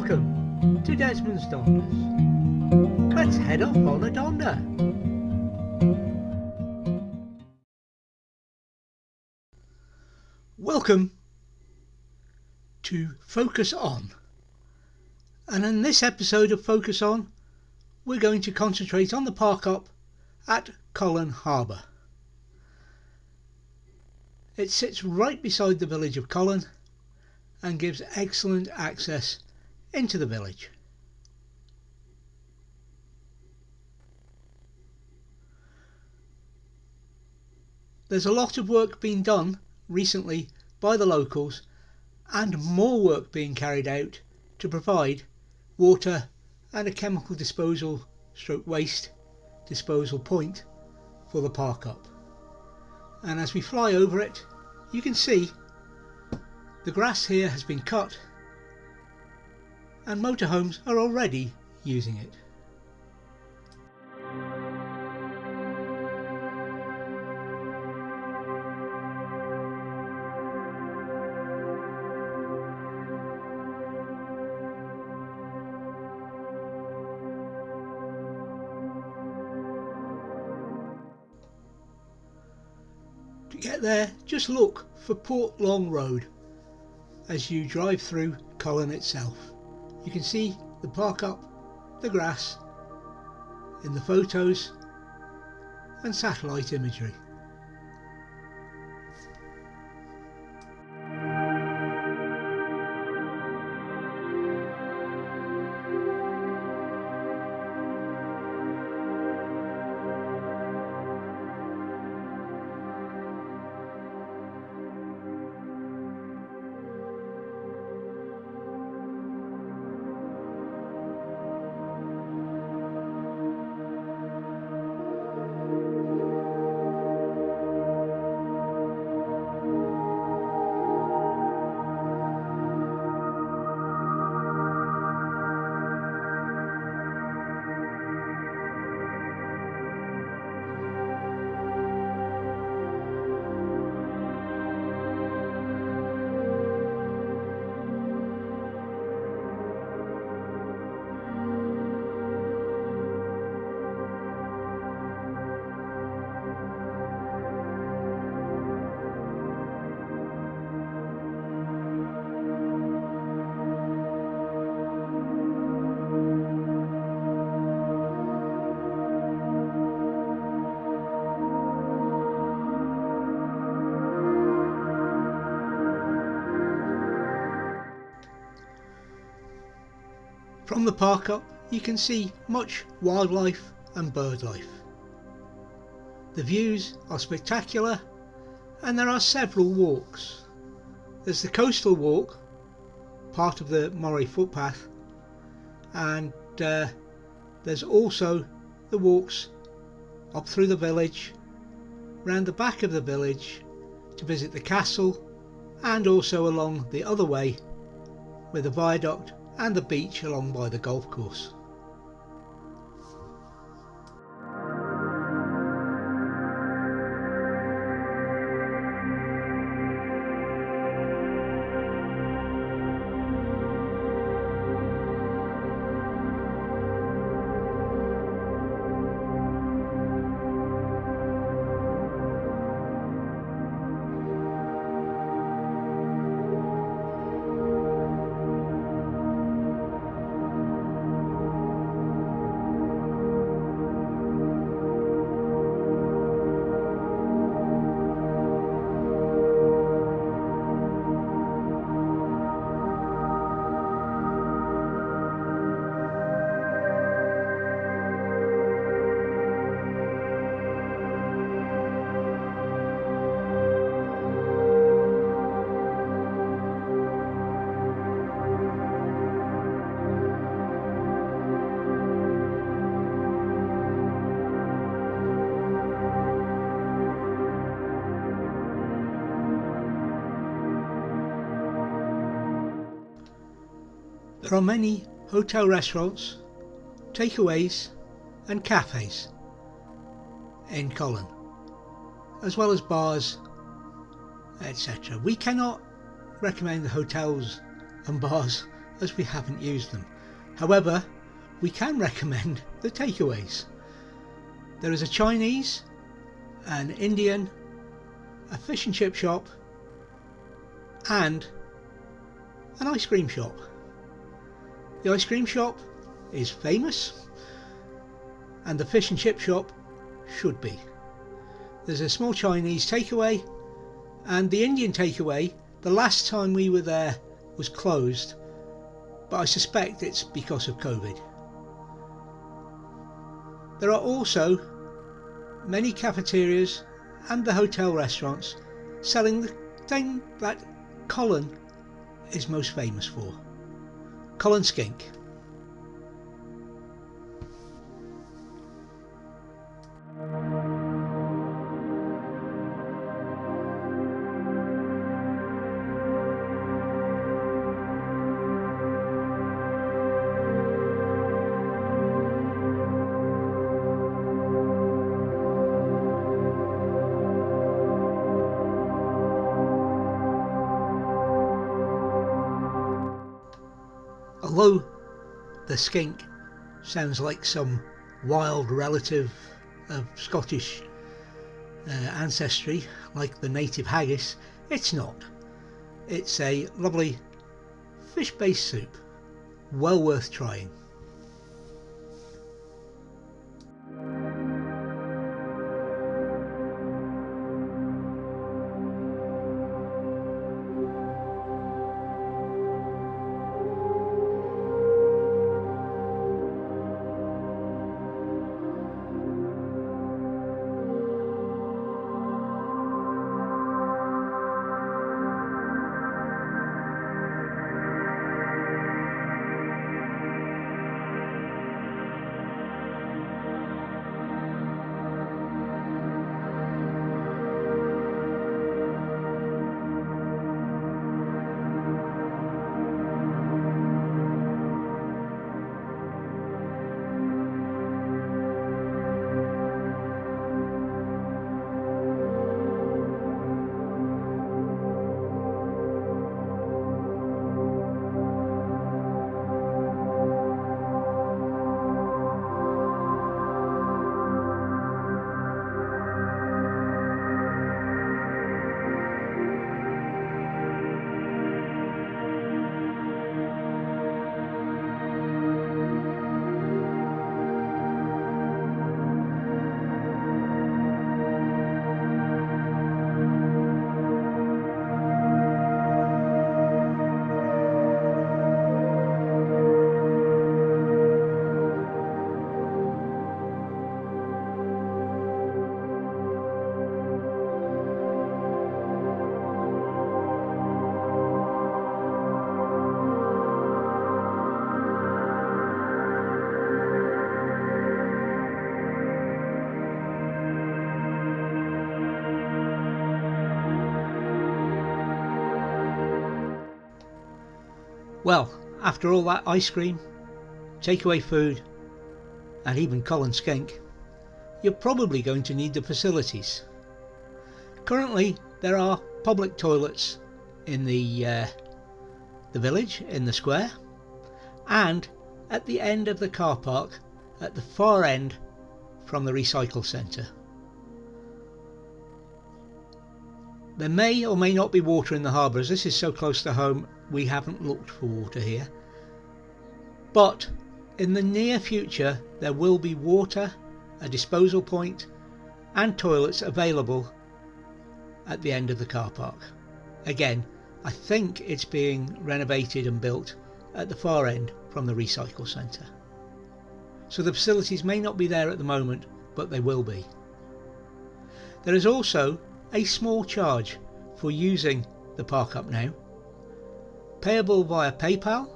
Welcome to Desmond's Donders. Let's head off on a donder. Welcome to Focus On. And in this episode of Focus On, we're going to concentrate on the park up at Cullen Harbour. It sits right beside the village of Cullen and gives excellent access into the village. There's a lot of work being done recently by the locals and more work being carried out to provide water and a chemical disposal / waste disposal point for the park up. And as we fly over it, you can see the grass here has been cut and motorhomes are already using it. To get there, just look for Port Long Road as you drive through Cullen itself. You can see the park up, the grass, in the photos and satellite imagery. From the park up you can see much wildlife and bird life. The views are spectacular and there are several walks. There's the coastal walk, part of the Moray footpath, and there's also the walks up through the village, round the back of the village to visit the castle, and also along the other way with the viaduct and the beach along by the golf course. There are many hotel restaurants, takeaways and cafes in Cullen, as well as bars, etc. We cannot recommend the hotels and bars as we haven't used them. However, we can recommend the takeaways. There is a Chinese, an Indian, a fish and chip shop, and an ice cream shop. The ice cream shop is famous, and the fish and chip shop should be. There's a small Chinese takeaway, and the Indian takeaway, the last time we were there, was closed, but I suspect it's because of COVID. There are also many cafeterias and the hotel restaurants selling the thing that Cullen is most famous for: Cullen skink. Although the skink sounds like some wild relative of Scottish ancestry, like the native haggis, it's not. It's a lovely fish-based soup, well worth trying. Well, after all that ice cream, takeaway food, and even Cullen skink, you're probably going to need the facilities. Currently, there are public toilets in the village, in the square, and at the end of the car park, at the far end from the recycle centre. There may or may not be water in the harbour, as this is so close to home we haven't looked for water here. But in the near future there will be water, a disposal point and toilets available at the end of the car park. Again, I think it's being renovated and built at the far end from the recycle centre. So the facilities may not be there at the moment, but they will be. There is also a small charge for using the Park Up Now, payable via PayPal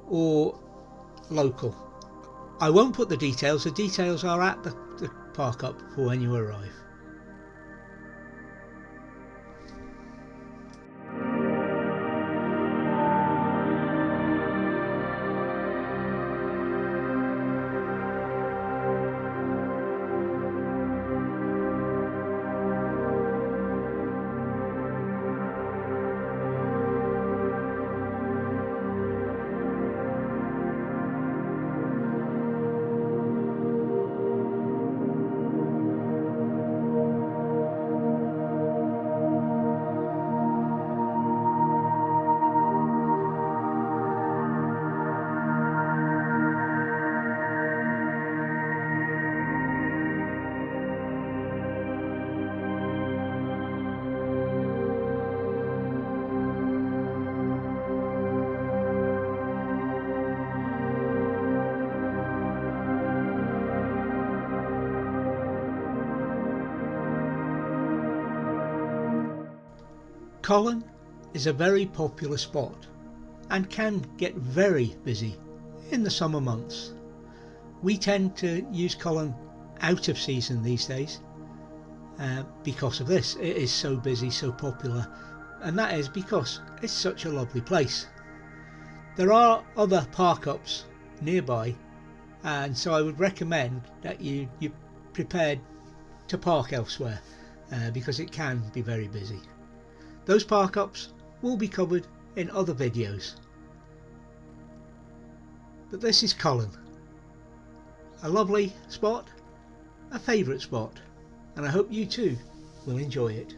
or local. I won't put the details are at the Park Up for when you arrive. Cullen is a very popular spot and can get very busy in the summer months. We tend to use Cullen out of season these days because of this. It is so busy, so popular, and that is because it's such a lovely place. There are other park-ups nearby, and so I would recommend that you're prepared to park elsewhere because it can be very busy. Those park-ups will be covered in other videos. But this is Cullen, a lovely spot, a favourite spot, and I hope you too will enjoy it.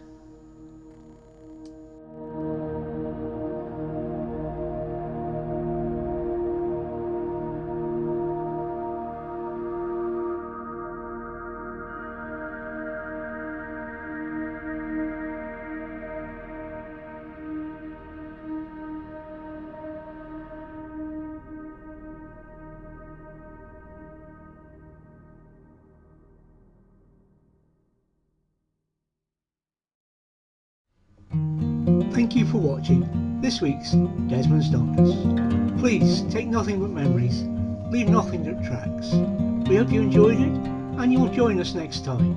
Thank you for watching this week's Desmond's Darkness. Please take nothing but memories, leave nothing that tracks. We hope you enjoyed it and you'll join us next time.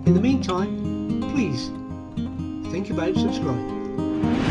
In the meantime, please think about subscribing.